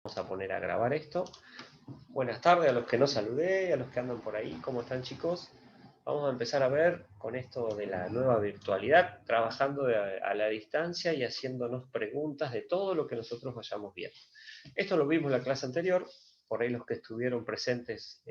Vamos a poner a grabar esto. Buenas tardes a los que no saludé, a los que andan por ahí. ¿Cómo están, chicos? Vamos a empezar a ver con esto de la nueva virtualidad, trabajando a la distancia y haciéndonos preguntas de todo lo que nosotros vayamos viendo. Esto lo vimos en la clase anterior. Por ahí los que estuvieron presentes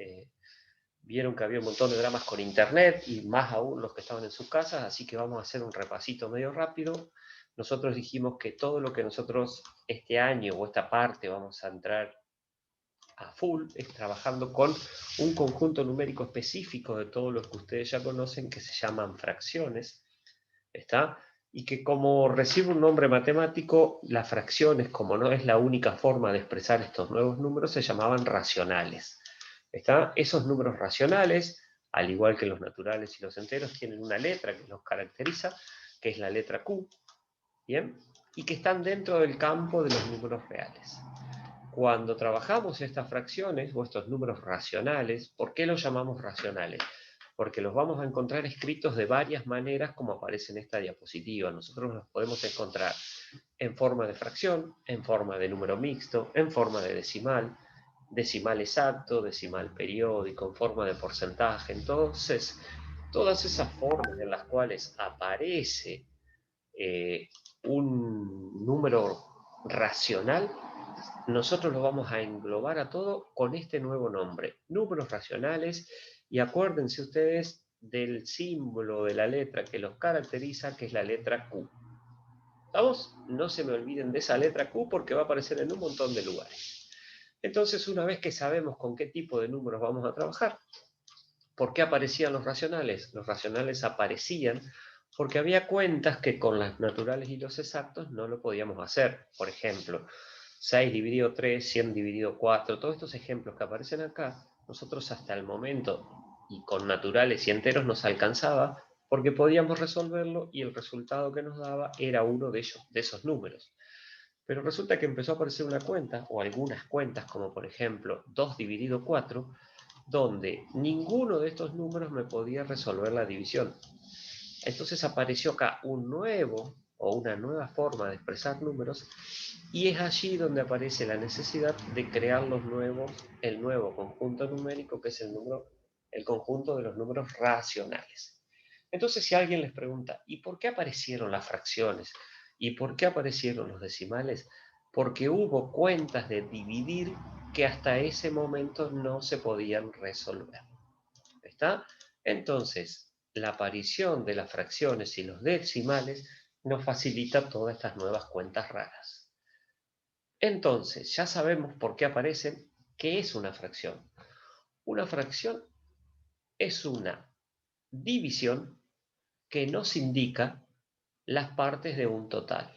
vieron que había un montón de dramas con internet y más aún los que estaban en sus casas, así que vamos a hacer un repasito medio rápido. Nosotros dijimos que todo lo que nosotros este año o esta parte vamos a entrar a full es trabajando con un conjunto numérico específico de todos los que ustedes ya conocen que se llaman fracciones, ¿está? Y que como recibe un nombre matemático, las fracciones, como no es la única forma de expresar estos nuevos números, se llamaban racionales. ¿Está? Esos números racionales, al igual que los naturales y los enteros, tienen una letra que los caracteriza, que es la letra Q, ¿bien? Y que están dentro del campo de los números reales. Cuando trabajamos estas fracciones o estos números racionales, ¿por qué los llamamos racionales? Porque los vamos a encontrar escritos de varias maneras como aparece en esta diapositiva. Nosotros los podemos encontrar en forma de fracción, en forma de número mixto, en forma de decimal, decimal exacto, decimal periódico, en forma de porcentaje. Entonces, todas esas formas en las cuales aparece un número racional, nosotros lo vamos a englobar a todo con este nuevo nombre, números racionales, y acuérdense ustedes del símbolo de la letra que los caracteriza, que es la letra Q. ¿Vamos? No se me olviden de esa letra Q porque va a aparecer en un montón de lugares. Entonces, una vez que sabemos con qué tipo de números vamos a trabajar, ¿por qué aparecían los racionales? Los racionales aparecían porque había cuentas que con las naturales y los exactos no lo podíamos hacer. Por ejemplo, 6 dividido 3, 100 dividido 4, todos estos ejemplos que aparecen acá, nosotros hasta el momento, y con naturales y enteros nos alcanzaba, porque podíamos resolverlo y el resultado que nos daba era uno de esos números. Pero resulta que empezó a aparecer una cuenta, o algunas cuentas, como por ejemplo 2 dividido 4, donde ninguno de estos números me podía resolver la división. Entonces apareció acá un nuevo o una nueva forma de expresar números, y es allí donde aparece la necesidad de crear el nuevo conjunto numérico, que es el conjunto de los números racionales. Entonces, si alguien les pregunta, ¿y por qué aparecieron las fracciones? ¿Y por qué aparecieron los decimales? Porque hubo cuentas de dividir que hasta ese momento no se podían resolver. ¿Está? Entonces, la aparición de las fracciones y los decimales nos facilita todas estas nuevas cuentas raras. Entonces, ya sabemos por qué aparecen. ¿Qué es una fracción? Una fracción es una división que nos indica las partes de un total.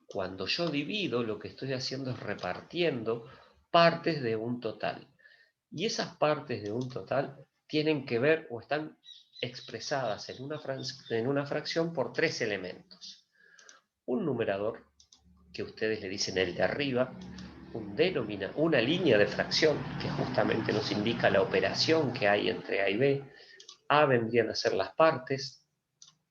Cuando yo divido, lo que estoy haciendo es repartiendo partes de un total. Y esas partes de un total tienen que ver o están expresadas en una fracción por tres elementos. Un numerador, que ustedes le dicen el de arriba, una línea de fracción, que justamente nos indica la operación que hay entre A y B. A vendrían a ser las partes,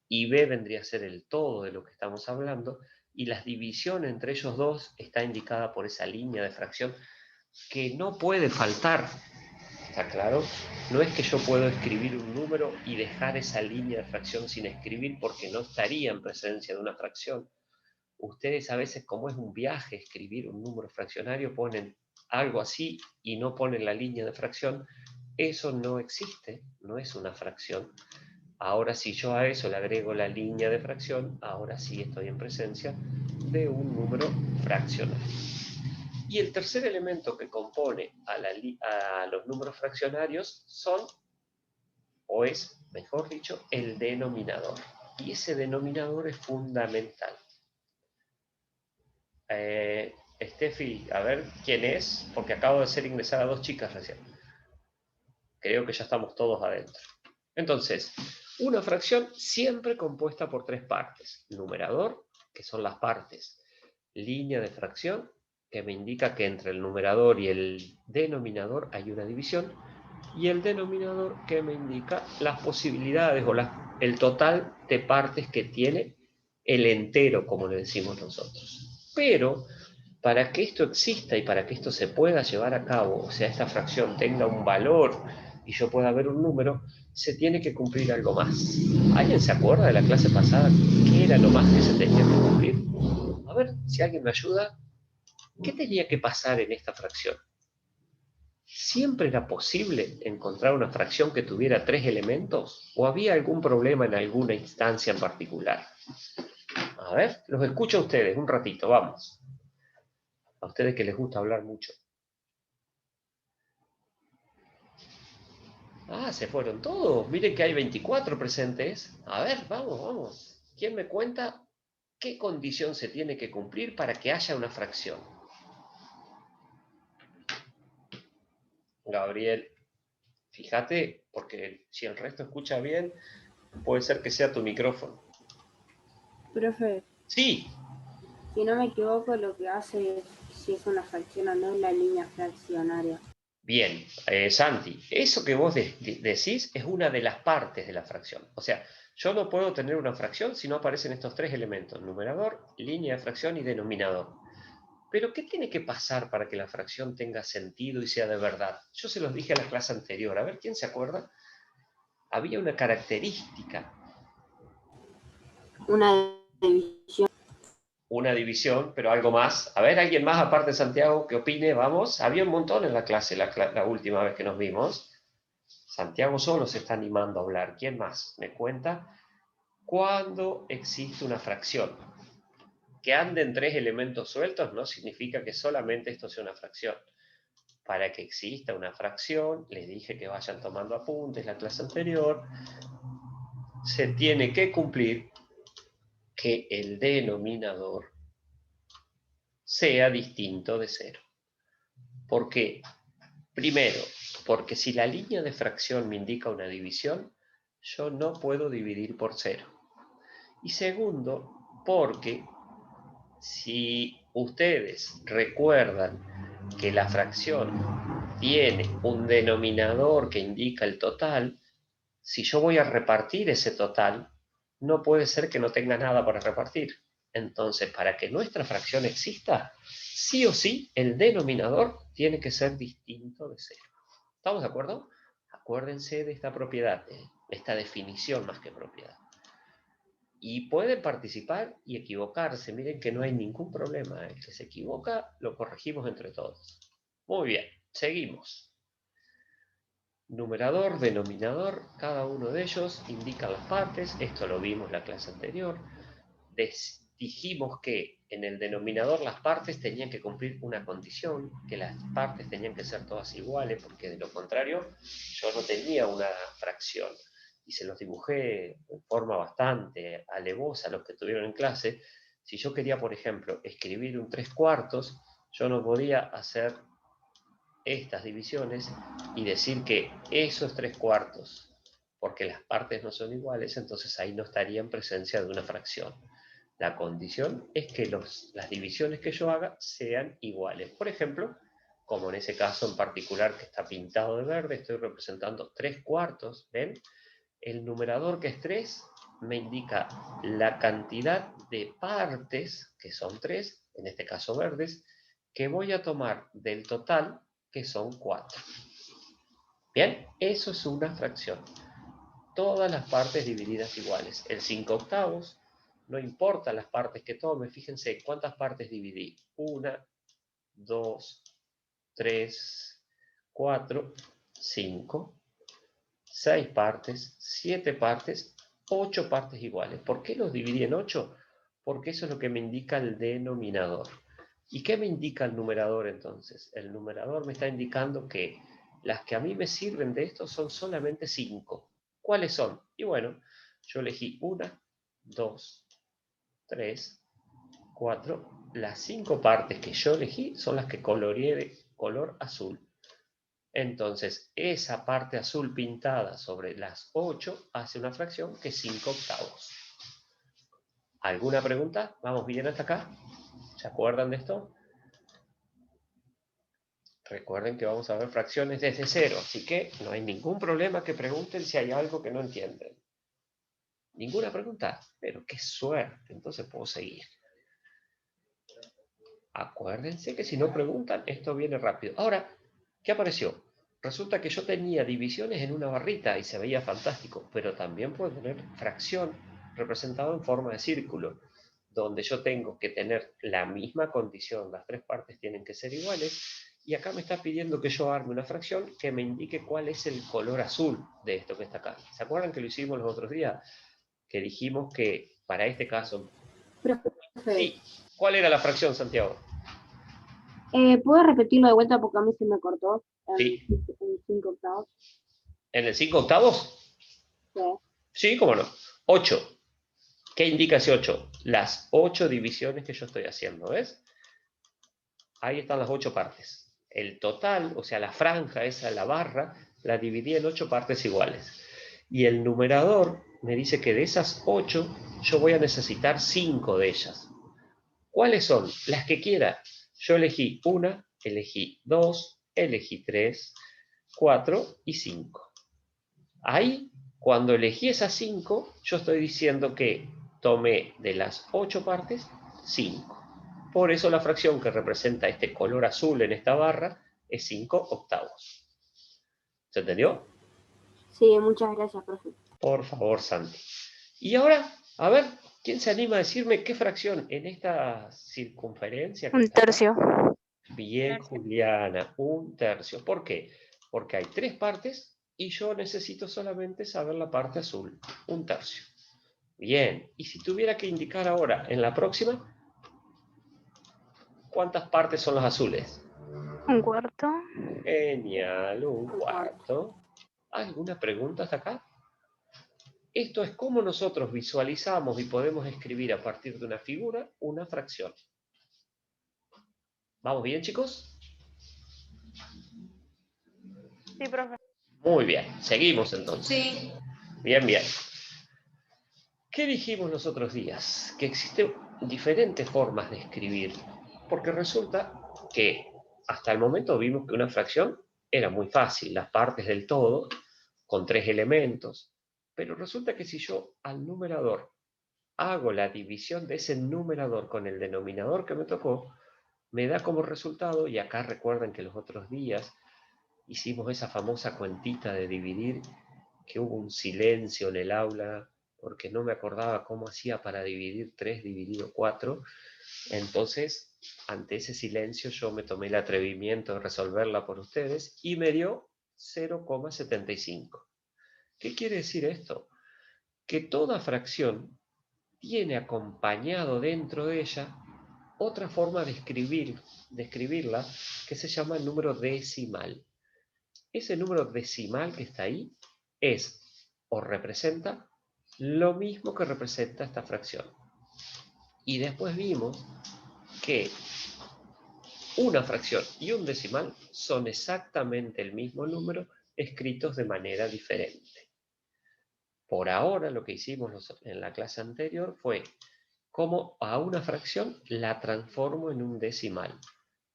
y B vendría a ser el todo de lo que estamos hablando, y la división entre ellos dos está indicada por esa línea de fracción que no puede faltar. ¿Está claro? No es que yo puedo escribir un número y dejar esa línea de fracción sin escribir porque no estaría en presencia de una fracción. Ustedes a veces, como es un viaje escribir un número fraccionario, ponen algo así y no ponen la línea de fracción. Eso no existe, no es una fracción. Ahora, si yo a eso le agrego la línea de fracción, ahora sí estoy en presencia de un número fraccionario. Y el tercer elemento que compone a los números fraccionarios es, mejor dicho, el denominador. Y ese denominador es fundamental. Steffi, a ver quién es, porque acabo de hacer ingresar a 2 chicas recién. Creo que ya estamos todos adentro. Entonces, una fracción siempre compuesta por 3 partes. Numerador, que son las partes. Línea de fracción, que me indica que entre el numerador y el denominador hay una división. Y el denominador, que me indica las posibilidades o el total de partes que tiene el entero, como le decimos nosotros. Pero para que esto exista y para que esto se pueda llevar a cabo, o sea, esta fracción tenga un valor y yo pueda ver un número, se tiene que cumplir algo más. ¿Alguien se acuerda de la clase pasada qué era lo más que se tenía que cumplir? A ver, si alguien me ayuda, ¿qué tenía que pasar en esta fracción? ¿Siempre era posible encontrar una fracción que tuviera 3 elementos? ¿O había algún problema en alguna instancia en particular? A ver, los escucho a ustedes un ratito, vamos. A ustedes que les gusta hablar mucho. Ah, se fueron todos. Miren que hay 24 presentes. A ver, vamos, vamos. ¿Quién me cuenta qué condición se tiene que cumplir para que haya una fracción? Gabriel, fíjate, porque si el resto escucha bien, puede ser que sea tu micrófono. Profe, Sí, si no me equivoco, lo que hace si es una fracción o no es la línea fraccionaria. bien, Santi, eso que vos decís es una de las partes de la fracción. O sea, yo no puedo tener una fracción si no aparecen estos 3 elementos, numerador, línea de fracción y denominador. Pero, ¿qué tiene que pasar para que la fracción tenga sentido y sea de verdad? Yo se los dije a la clase anterior. A ver, ¿quién se acuerda? Había una característica, Una división. una división, pero algo más. A ver, ¿alguien más aparte de Santiago que opine? Vamos. Había un montón en la clase la última vez que nos vimos. Santiago solo se está animando a hablar. ¿Quién más? ¿Me cuenta? Cuando existe una fracción que anden 3 elementos sueltos, no significa que solamente esto sea una fracción. Para que exista una fracción, les dije que vayan tomando apuntes la clase anterior, se tiene que cumplir que el denominador sea distinto de cero. ¿Por qué? Primero, porque si la línea de fracción me indica una división, yo no puedo dividir por cero. Y segundo, porque si ustedes recuerdan que la fracción tiene un denominador que indica el total, si yo voy a repartir ese total, no puede ser que no tenga nada para repartir. Entonces, para que nuestra fracción exista, sí o sí, el denominador tiene que ser distinto de cero. ¿Estamos de acuerdo? Acuérdense de esta propiedad, de esta definición más que propiedad. Y pueden participar y equivocarse. Miren que no hay ningún problema. El que se equivoca, lo corregimos entre todos. Muy bien, seguimos. Numerador, denominador, cada uno de ellos indica las partes. Esto lo vimos en la clase anterior. Dijimos que en el denominador las partes tenían que cumplir una condición, que las partes tenían que ser todas iguales, porque de lo contrario yo no tenía una fracción. Y se los dibujé de forma bastante alevosa a los que estuvieron en clase. Si yo quería, por ejemplo, escribir un 3/4, yo no podía hacer estas divisiones y decir que esos 3/4, porque las partes no son iguales, entonces ahí no estaría en presencia de una fracción. La condición es que las divisiones que yo haga sean iguales. Por ejemplo, como en ese caso en particular que está pintado de verde, estoy representando 3/4, ¿ven? El numerador, que es 3, me indica la cantidad de partes, que son 3, en este caso verdes, que voy a tomar del total, que son 4. Bien, eso es una fracción. Todas las partes divididas iguales. El 5/8, no importa las partes que tome, fíjense cuántas partes dividí. 1, 2, 3, 4, 5, 6 partes, 7 partes, 8 partes iguales. ¿Por qué los dividí en 8? Porque eso es lo que me indica el denominador. ¿Y qué me indica el numerador entonces? El numerador me está indicando que las que a mí me sirven de esto son solamente 5. ¿Cuáles son? Y bueno, yo elegí 1, 2, 3, 4. Las 5 partes que yo elegí son las que coloreé de color azul. Entonces, esa parte azul pintada sobre las 8 hace una fracción que es 5/8. ¿Alguna pregunta? ¿Vamos bien hasta acá? ¿Se acuerdan de esto? Recuerden que vamos a ver fracciones desde cero, así que no hay ningún problema que pregunten si hay algo que no entienden. ¿Ninguna pregunta? Pero qué suerte, entonces puedo seguir. Acuérdense que si no preguntan, esto viene rápido. Ahora, ¿qué apareció? Resulta que yo tenía divisiones en una barrita y se veía fantástico, pero también puedo tener fracción representada en forma de círculo, donde yo tengo que tener la misma condición, las tres partes tienen que ser iguales, y acá me está pidiendo que yo arme una fracción que me indique cuál es el color azul de esto que está acá. ¿Se acuerdan que lo hicimos los otros días? Que dijimos que para este caso... Profe, Sí, ¿cuál era la fracción, Santiago? ¿puedo repetirlo de vuelta porque a mí se me cortó Sí, en 5 octavos? ¿en el 5 octavos? Sí. Sí, cómo no. 8. ¿Qué indica ese 8? Las 8 divisiones que yo estoy haciendo, ¿ves? Ahí están las 8 partes. El total, o sea, la franja esa, la barra, la dividí en 8 partes iguales. Y el numerador me dice que de esas 8 yo voy a necesitar 5 de ellas. ¿Cuáles son? Las que quiera. Yo elegí una, elegí 2, elegí 3, 4 y 5. Ahí, cuando elegí esas 5, yo estoy diciendo que tomé de las 8 partes 5. Por eso la fracción que representa este color azul en esta barra es 5 octavos. ¿Se entendió? Sí, muchas gracias, profe. Por favor, Santi. Y ahora, a ver, ¿quién se anima a decirme qué fracción en esta circunferencia que Un está acá? tercio. Bien, Tercio. Juliana, un tercio. ¿Por qué? Porque hay 3 partes y yo necesito solamente saber la parte azul, un tercio. Bien, y si tuviera que indicar ahora en la próxima, ¿cuántas partes son los azules? Un cuarto. Genial, un Un cuarto. cuarto. ¿Alguna pregunta hasta acá? Esto es cómo nosotros visualizamos y podemos escribir a partir de una figura una fracción. ¿Vamos bien, chicos? Sí, profe. Muy bien, seguimos entonces. Sí. Bien, bien. ¿Qué dijimos los otros días? Que existen diferentes formas de escribir, porque resulta que hasta el momento vimos que una fracción era muy fácil, las partes del todo, con 3 elementos, pero resulta que si yo al numerador hago la división de ese numerador con el denominador que me tocó, me da como resultado, y acá recuerden que los otros días hicimos esa famosa cuentita de dividir, que hubo un silencio en el aula porque no me acordaba cómo hacía para dividir 3 dividido 4. Entonces, ante ese silencio yo me tomé el atrevimiento de resolverla por ustedes y me dio 0,75. ¿Qué quiere decir esto? Que toda fracción tiene acompañado dentro de ella otra forma de escribirla, que se llama número decimal. Ese número decimal que está ahí es o representa lo mismo que representa esta fracción. Y después vimos que una fracción y un decimal son exactamente el mismo número escritos de manera diferente. Por ahora lo que hicimos en la clase anterior fue cómo a una fracción la transformo en un decimal.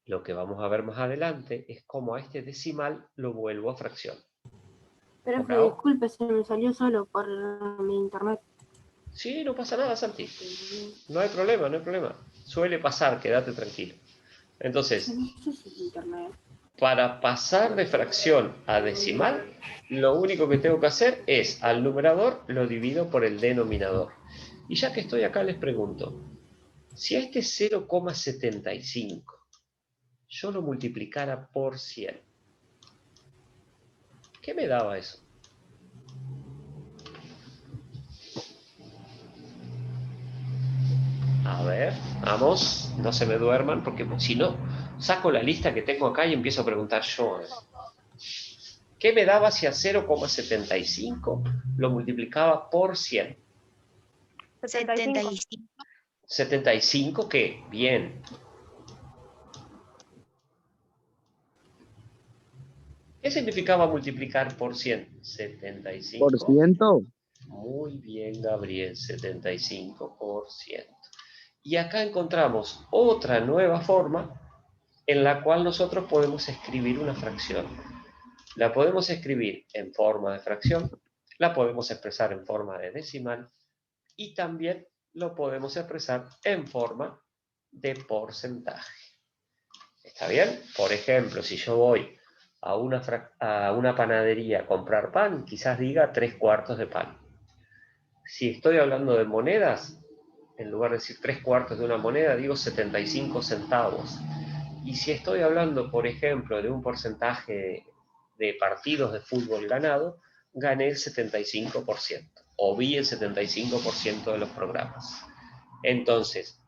Lo que vamos a ver más adelante es cómo a este decimal lo vuelvo a fracción. Profe, disculpe, se me salió solo por mi internet. Sí, no pasa nada, Santi. No hay problema, no hay problema. Suele pasar, quédate tranquilo. Entonces, No sé si es internet. para pasar de fracción a decimal, lo único que tengo que hacer es, al numerador lo divido por el denominador. Y ya que estoy acá les pregunto, si a este 0,75 yo lo multiplicara por 100, ¿qué me daba eso? A ver, vamos, no se me duerman, porque si no, saco la lista que tengo acá y empiezo a preguntar yo. ¿Qué me daba si a 0,75 lo multiplicaba por 100? 75. 75, ¿qué? Bien. ¿Qué significaba multiplicar por 100? ¿Por 75. ciento? Muy bien, Gabriel, 75%. Y acá encontramos otra nueva forma en la cual nosotros podemos escribir una fracción. La podemos escribir en forma de fracción, la podemos expresar en forma de decimal y también lo podemos expresar en forma de porcentaje. ¿Está bien? Por ejemplo, si yo voy a una panadería a comprar pan, quizás diga 3/4 de pan. Si estoy hablando de monedas, en lugar de decir 3/4 de una moneda, digo 75 centavos. Y si estoy hablando, por ejemplo, de un porcentaje de partidos de fútbol ganado, gané el 75%, o vi el 75% de los programas. Entonces,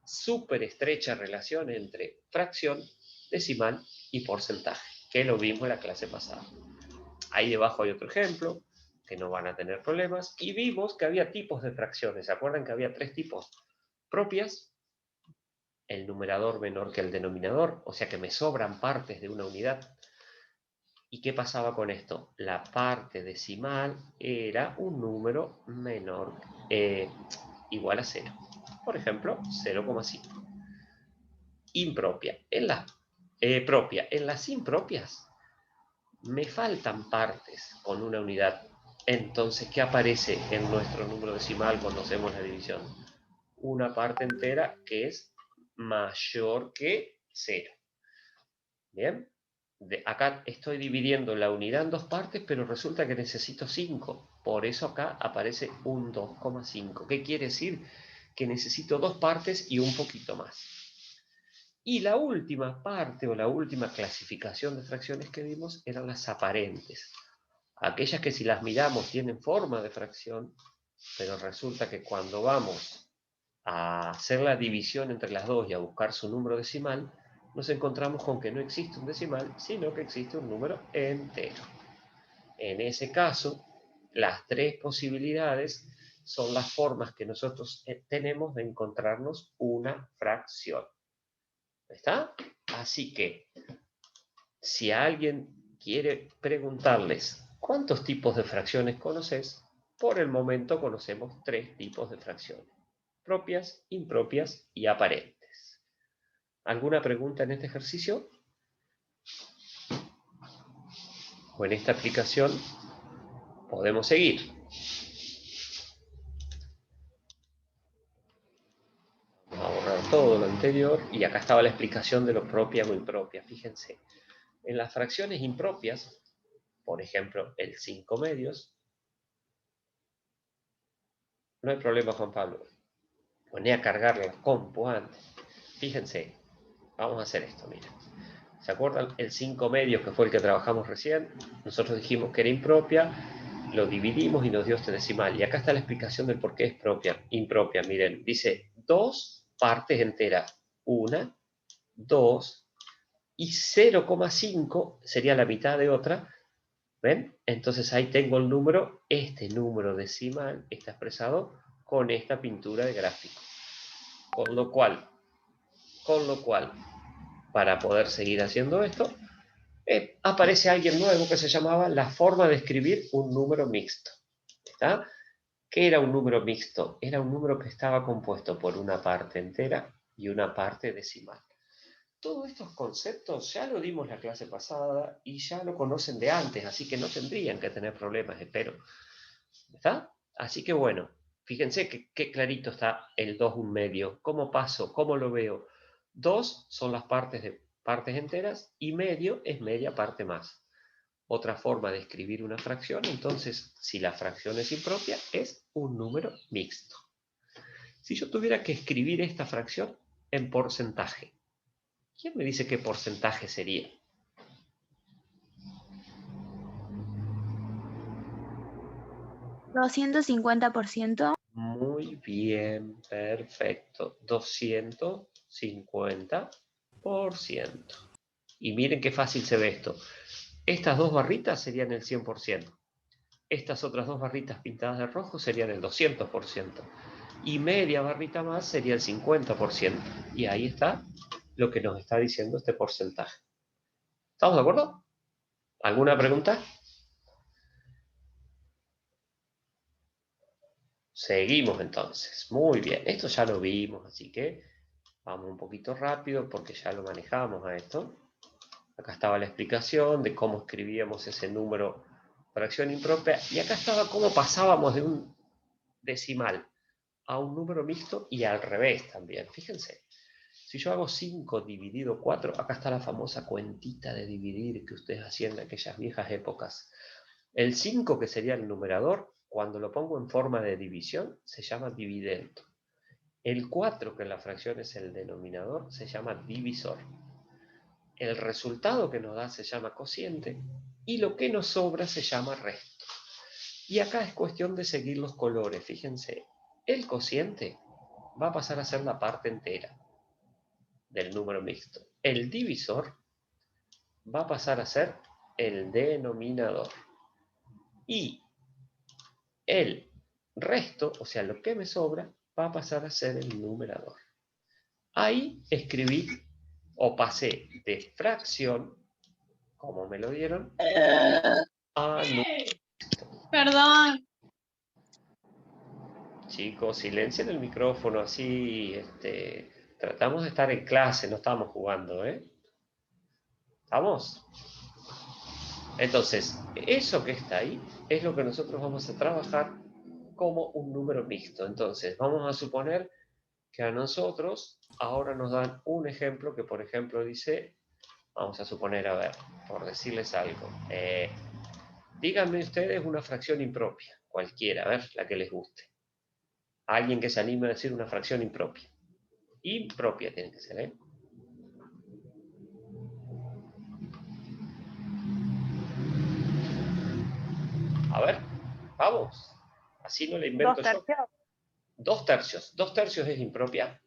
súper estrecha relación entre fracción, decimal y porcentaje, que lo vimos en la clase pasada. Ahí debajo hay otro ejemplo, que no van a tener problemas, y vimos que había tipos de fracciones. ¿Se acuerdan que había 3 tipos? Propias, el numerador menor que el denominador, o sea que me sobran partes de una unidad. ¿Y qué pasaba con esto? La parte decimal era un número menor, igual a 0. Por ejemplo, 0,5. Impropia. Propia. En las impropias me faltan partes con una unidad. Entonces, ¿qué aparece en nuestro número decimal cuando hacemos la división? Una parte entera que es mayor que 0. ¿Bien? Acá estoy dividiendo la unidad en 2 partes, pero resulta que necesito 5. Por eso acá aparece un 2,5. ¿Qué quiere decir? Que necesito 2 partes y un poquito más. Y la última parte o la última clasificación de fracciones que vimos eran las aparentes. Aquellas que si las miramos tienen forma de fracción, pero resulta que cuando vamos a hacer la división entre las dos y a buscar su número decimal, nos encontramos con que no existe un decimal, sino que existe un número entero. En ese caso, las 3 posibilidades son las formas que nosotros tenemos de encontrarnos una fracción. ¿Está? Así que, si alguien quiere preguntarles cuántos tipos de fracciones conoces, por el momento conocemos 3 tipos de fracciones: propias, impropias y aparentes. ¿Alguna pregunta en este ejercicio? O en esta aplicación podemos seguir. Vamos a borrar todo lo anterior y acá estaba la explicación de lo propia o impropia. Fíjense, en las fracciones impropias, por ejemplo, el 5/2, no hay problema, Juan Pablo. Poné a cargar la compu antes. Fíjense, vamos a hacer esto, miren. ¿Se acuerdan el 5/2 que fue el que trabajamos recién? Nosotros dijimos que era impropia, lo dividimos y nos dio este decimal. Y acá está la explicación del por qué es impropia. Miren, dice 2 partes enteras. 1, 2 y 0,5 sería la mitad de otra. ¿Ven? Entonces ahí tengo el número, este número decimal está expresado con esta pintura de gráfico. Con lo cual, para poder seguir haciendo esto, aparece alguien nuevo que se llamaba la forma de escribir un número mixto. ¿Está? ¿Qué era un número mixto? Era un número que estaba compuesto por una parte entera y una parte decimal. Todos estos conceptos ya lo dimos la clase pasada y ya lo conocen de antes, así que no tendrían que tener problemas, espero. ¿Está? Así que bueno, fíjense qué clarito está el 2/1/2. ¿Cómo paso? ¿Cómo lo veo? 2 son las partes enteras y medio es media parte más. Otra forma de escribir una fracción, entonces, si la fracción es impropia, es un número mixto. Si yo tuviera que escribir esta fracción en porcentaje, ¿quién me dice qué porcentaje sería? ¿250%? Muy bien, perfecto. 250%. Y miren qué fácil se ve esto. Estas 2 barritas serían el 100%. Estas otras 2 barritas pintadas de rojo serían el 200%. Y media barrita más sería el 50%. Y ahí está lo que nos está diciendo este porcentaje. ¿Estamos de acuerdo? ¿Alguna pregunta? Seguimos entonces. Muy bien. Esto ya lo vimos, así que vamos un poquito rápido porque ya lo manejamos a esto. Acá estaba la explicación de cómo escribíamos ese número fracción impropia. Y acá estaba cómo pasábamos de un decimal a un número mixto y al revés también. Fíjense. Si yo hago 5 dividido 4, acá está la famosa cuentita de dividir que ustedes hacían en aquellas viejas épocas. El 5, que sería el numerador, cuando lo pongo en forma de división, se llama dividendo. El 4, que en la fracción es el denominador, se llama divisor. El resultado que nos da se llama cociente y lo que nos sobra se llama resto. Y acá es cuestión de seguir los colores. Fíjense, el cociente va a pasar a ser la parte entera del número mixto. El divisor va a pasar a ser el denominador. Y el resto, o sea, lo que me sobra, va a pasar a ser el numerador. Ahí escribí o pasé de fracción, como me lo dieron, a número. Perdón. Chicos, silencien el micrófono, así tratamos de estar en clase, no estamos jugando, ¿eh? ¿Estamos? Entonces, eso que está ahí es lo que nosotros vamos a trabajar como un número mixto. Entonces, vamos a suponer que a nosotros ahora nos dan un ejemplo que, por ejemplo, dice, vamos a suponer, a ver, por decirles algo, díganme ustedes una fracción impropia, cualquiera, a ver, la que les guste. Alguien que se anime a decir una fracción impropia. Impropia tiene que ser, ¿eh? A ver, vamos. Así no le invento yo. 2 tercios. 2 tercios es impropia.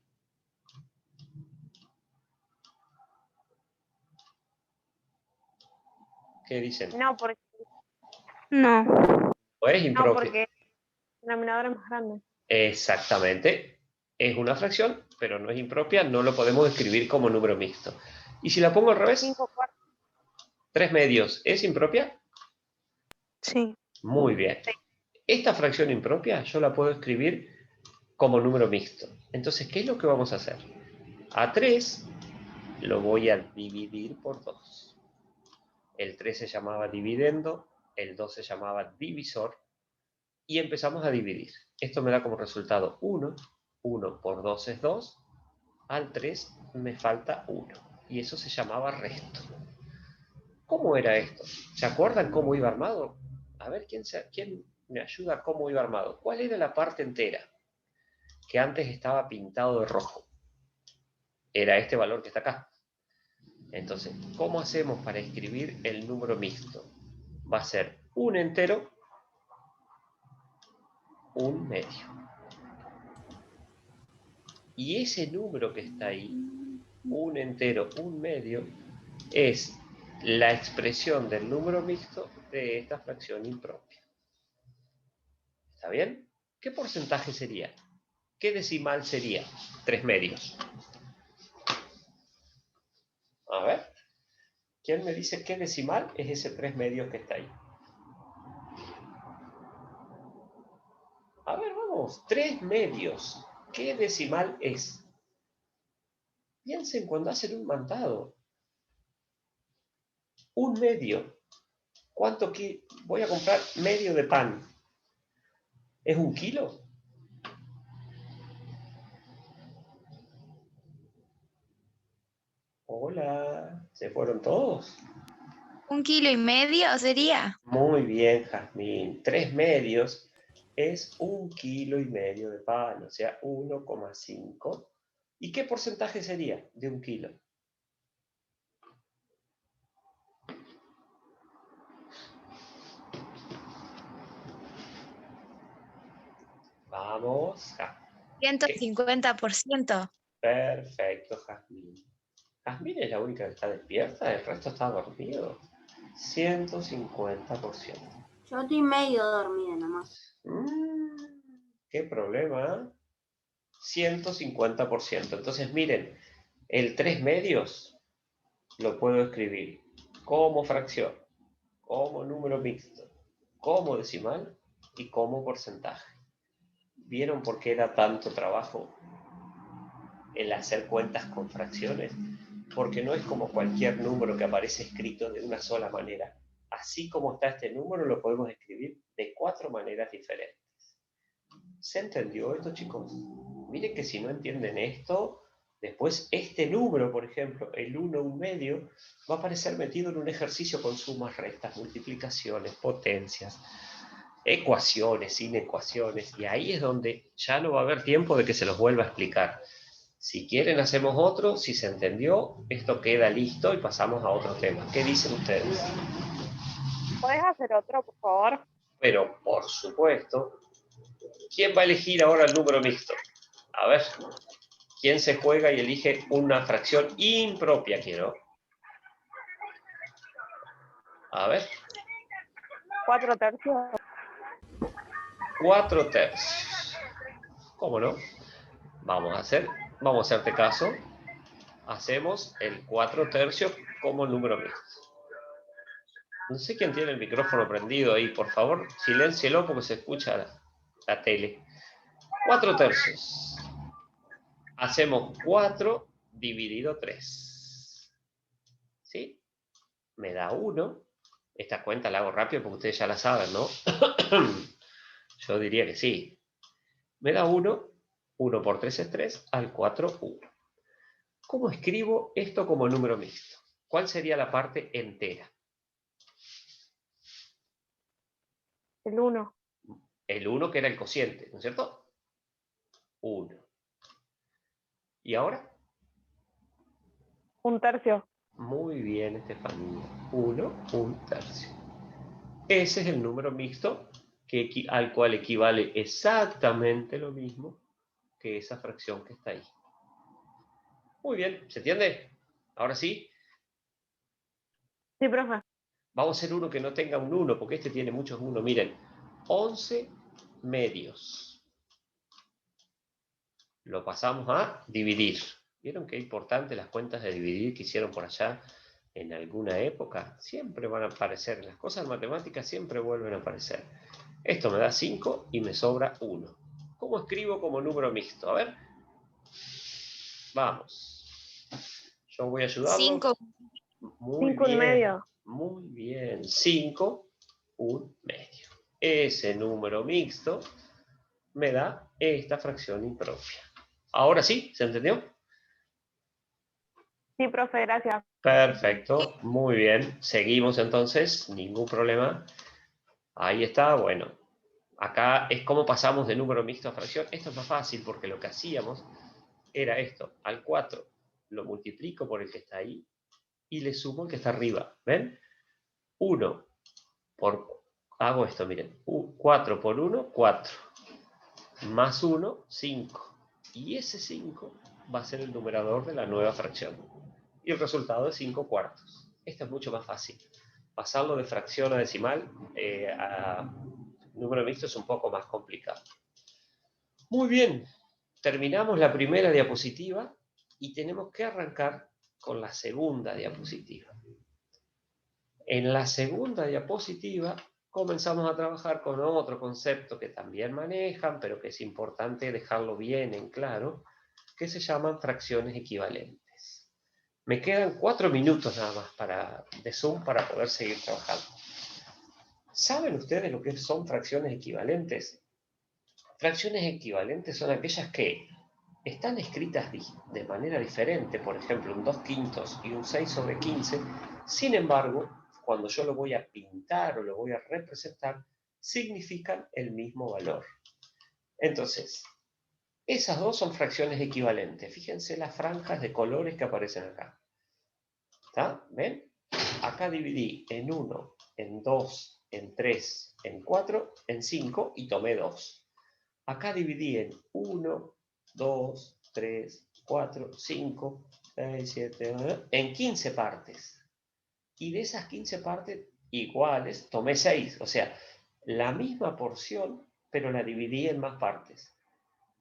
¿Qué dicen? No, porque, ¿O es no, impropia? porque el denominador es más grande. Exactamente. Es una fracción, pero no es impropia. No lo podemos escribir como número mixto. ¿Y si la pongo al revés? 5 cuartos. 3 medios. ¿Es impropia? Sí. Muy bien. Esta fracción impropia yo la puedo escribir como número mixto. Entonces, ¿qué es lo que vamos a hacer? A 3 lo voy a dividir por 2. El 3 se llamaba dividendo, el 2 se llamaba divisor, y empezamos a dividir. Esto me da como resultado 1, 1 por 2 es 2, al 3 me falta 1, y eso se llamaba resto. ¿Cómo era esto? ¿Se acuerdan cómo iba armado? A ver, ¿quién me ayuda a cómo iba armado? ¿Cuál era la parte entera? Que antes estaba pintado de rojo. Era este valor que está acá. Entonces, ¿cómo hacemos para escribir el número mixto? Va a ser un entero, un medio. Y ese número que está ahí, un entero, un medio, es la expresión del número mixto de esta fracción impropia. ¿Está bien? ¿Qué porcentaje sería? ¿Qué decimal sería? 3 medios. A ver, ¿quién me dice qué decimal es ese 3 medios que está ahí? A ver, vamos, 3 medios. ¿Qué decimal es? Piensen cuando hacen un mandado. Un medio. ¿Cuánto voy a comprar medio de pan? ¿Es 1 kilo? Hola, ¿se fueron todos? 1,5 kilos sería. Muy bien, Jazmín. 3 medios es 1,5 kilos de pan, o sea, 1,5. ¿Y qué porcentaje sería de 1 kilo? Vamos. 150%. Perfecto, Jazmín. Jazmín es la única que está despierta, el resto está dormido. 150%. Yo estoy medio dormida nomás. Qué problema, ¿eh? 150%. Entonces, miren, el 3 medios lo puedo escribir como fracción, como número mixto, como decimal y como porcentaje. ¿Vieron por qué era tanto trabajo el hacer cuentas con fracciones? Porque no es como cualquier número que aparece escrito de una sola manera. Así como está este número, lo podemos escribir de 4 maneras diferentes. ¿Se entendió esto, chicos? Miren que si no entienden esto, Después, este número, por ejemplo, el 1/1/2, va a aparecer metido en un ejercicio con sumas, restas, multiplicaciones, potencias, ecuaciones, inecuaciones, y ahí es donde ya no va a haber tiempo de que se los vuelva a explicar. Si quieren hacemos otro, si se entendió, esto queda listo y pasamos a otro tema. ¿Qué dicen ustedes? ¿Puedes hacer otro, por favor? Pero, por supuesto, ¿quién va a elegir ahora el número mixto? A ver, ¿quién se juega y elige una fracción impropia, quiero? A ver. 4/3. 4/3. ¿Cómo no? Vamos a hacerte caso. Hacemos el 4/3 como número mixto. No sé quién tiene el micrófono prendido ahí, por favor, siléncielo porque se escucha la tele. 4/3. Hacemos 4 dividido 3. ¿Sí? Me da 1. Esta cuenta la hago rápido porque ustedes ya la saben, ¿no? Yo diría que sí. Me da 1. 1 por 3 es 3. Al 4, 1. ¿Cómo escribo esto como número mixto? ¿Cuál sería la parte entera? El 1. El 1 que era el cociente, ¿no es cierto? 1. ¿Y ahora? 1/3. Muy bien, Estefanía. 1, 1/3. Ese es el número mixto al cual equivale exactamente lo mismo que esa fracción que está ahí. Muy bien, ¿se entiende? Ahora sí. Sí, profe. Vamos a hacer uno que no tenga un 1, porque este tiene muchos 1. Miren, 11 medios. Lo pasamos a dividir. ¿Vieron qué importante las cuentas de dividir que hicieron por allá en alguna época? Siempre van a aparecer. Las cosas matemáticas siempre vuelven a aparecer. Esto me da 5 y me sobra 1. ¿Cómo escribo como número mixto? A ver. Vamos. Yo voy a ayudarlos. 5. Muy 5/2. bien. Muy bien. 5, 1/2. Ese número mixto me da esta fracción impropia. Ahora sí, ¿se entendió? Sí, profe, gracias. Perfecto, muy bien. Seguimos entonces, ningún problema. Ahí está, bueno. Acá es como pasamos de número mixto a fracción. Esto es más fácil porque lo que hacíamos era esto. Al 4 lo multiplico por el que está ahí y le sumo el que está arriba. ¿Ven? 1 por... Hago esto, miren. 4 por 1, 4. Más 1, 5. Y ese 5 va a ser el numerador de la nueva fracción. Y el resultado es 5/4. Esto es mucho más fácil. Pasarlo de fracción a decimal a número mixto es un poco más complicado. Muy bien, terminamos la primera diapositiva y tenemos que arrancar con la segunda diapositiva. En la segunda diapositiva comenzamos a trabajar con otro concepto que también manejan, pero que es importante dejarlo bien en claro, que se llaman fracciones equivalentes. Me quedan 4 minutos nada más de Zoom para poder seguir trabajando. ¿Saben ustedes lo que son fracciones equivalentes? Fracciones equivalentes son aquellas que están escritas de manera diferente, por ejemplo, un 2/5 y un 6/15, sin embargo, cuando yo lo voy a pintar o lo voy a representar, significan el mismo valor. Entonces, esas dos son fracciones equivalentes. Fíjense las franjas de colores que aparecen acá. ¿Está? ¿Ven? Acá dividí en 1, en 2, en 3, en 4, en 5 y tomé 2. Acá dividí en 1, 2, 3, 4, 5, 6, 7, 9, en 15 partes. Y de esas 15 partes iguales, tomé 6. O sea, la misma porción, pero la dividí en más partes.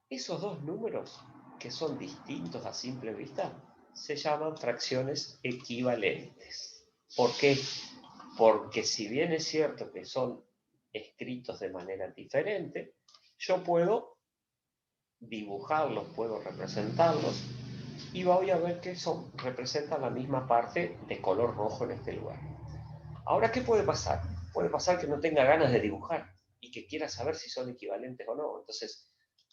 Esos dos números, que son distintos a simple vista, se llaman fracciones equivalentes. ¿Por qué? Porque si bien es cierto que son escritos de manera diferente, yo puedo dibujarlos, puedo representarlos, y voy a ver que representan la misma parte de color rojo en este lugar. Ahora, ¿qué puede pasar? Puede pasar que no tenga ganas de dibujar y que quiera saber si son equivalentes o no. Entonces,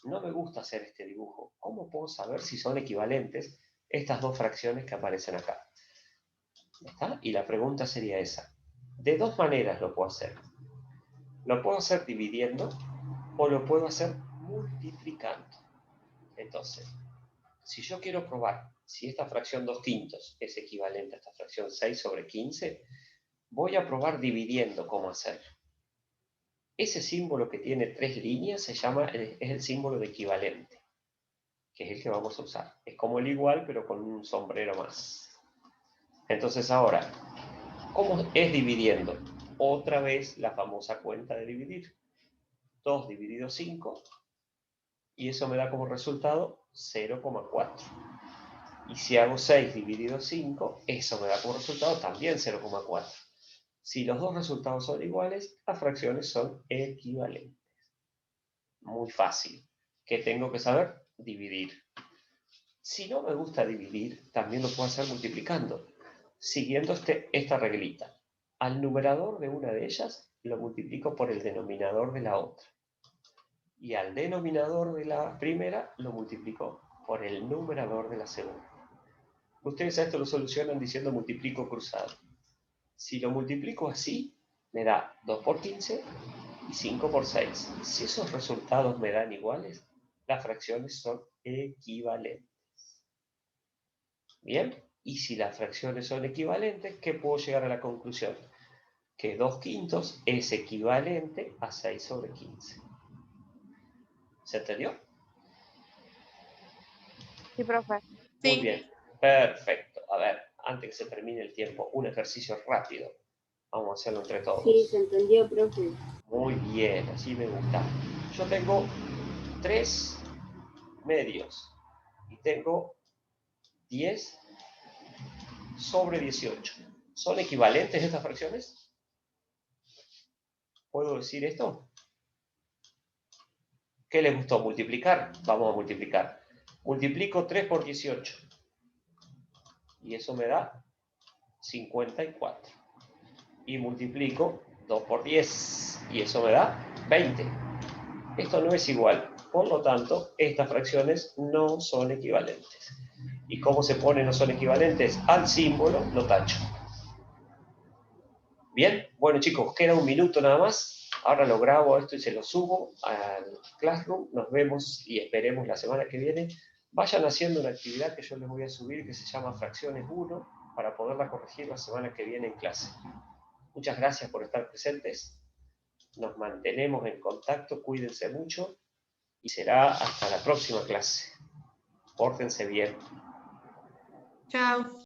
no me gusta hacer este dibujo. ¿Cómo puedo saber si son equivalentes estas dos fracciones que aparecen acá? ¿Está? Y la pregunta sería esa. De dos maneras lo puedo hacer. Lo puedo hacer dividiendo o lo puedo hacer multiplicando. Entonces, si yo quiero probar si esta fracción 2/5 es equivalente a esta fracción 6/15, voy a probar dividiendo cómo hacerlo. Ese símbolo que tiene 3 líneas es el símbolo de equivalente, que es el que vamos a usar. Es como el igual, pero con un sombrero más. Entonces ahora, ¿cómo es dividiendo? Otra vez la famosa cuenta de dividir. 2 dividido 5, y eso me da como resultado 0,4. Y si hago 6 dividido 5, eso me da como resultado también 0,4. Si los dos resultados son iguales, las fracciones son equivalentes. Muy fácil. ¿Qué tengo que saber? Dividir. Si no me gusta dividir, también lo puedo hacer multiplicando, siguiendo esta reglita. Al numerador de una de ellas lo multiplico por el denominador de la otra. Y al denominador de la primera lo multiplico por el numerador de la segunda. Ustedes a esto lo solucionan diciendo multiplico cruzado. Si lo multiplico así, me da 2 por 15 y 5 por 6. Si esos resultados me dan iguales, las fracciones son equivalentes. Bien, y si las fracciones son equivalentes, ¿qué puedo llegar a la conclusión? Que 2/5 es equivalente a 6/15. ¿Se entendió? Sí, profe. Muy Sí. bien, perfecto. A ver, antes que se termine el tiempo, un ejercicio rápido. Vamos a hacerlo entre todos. Sí, se entendió, profe. Muy bien, así me gusta. Yo tengo 3 medios y tengo 10/18. ¿Son equivalentes estas fracciones? ¿Puedo decir esto? ¿Qué les gustó? ¿Multiplicar? Vamos a multiplicar. Multiplico 3 por 18. Y eso me da 54. Y multiplico 2 por 10. Y eso me da 20. Esto no es igual. Por lo tanto, estas fracciones no son equivalentes. ¿Y cómo se pone no son equivalentes? Al símbolo lo tacho. Bien, bueno chicos, queda un minuto nada más. Ahora lo grabo esto y se lo subo al Classroom. Nos vemos y esperemos la semana que viene. Vayan haciendo una actividad que yo les voy a subir que se llama Fracciones 1 para poderla corregir la semana que viene en clase. Muchas gracias por estar presentes. Nos mantenemos en contacto, cuídense mucho y será hasta la próxima clase. Pórtense bien. Chao.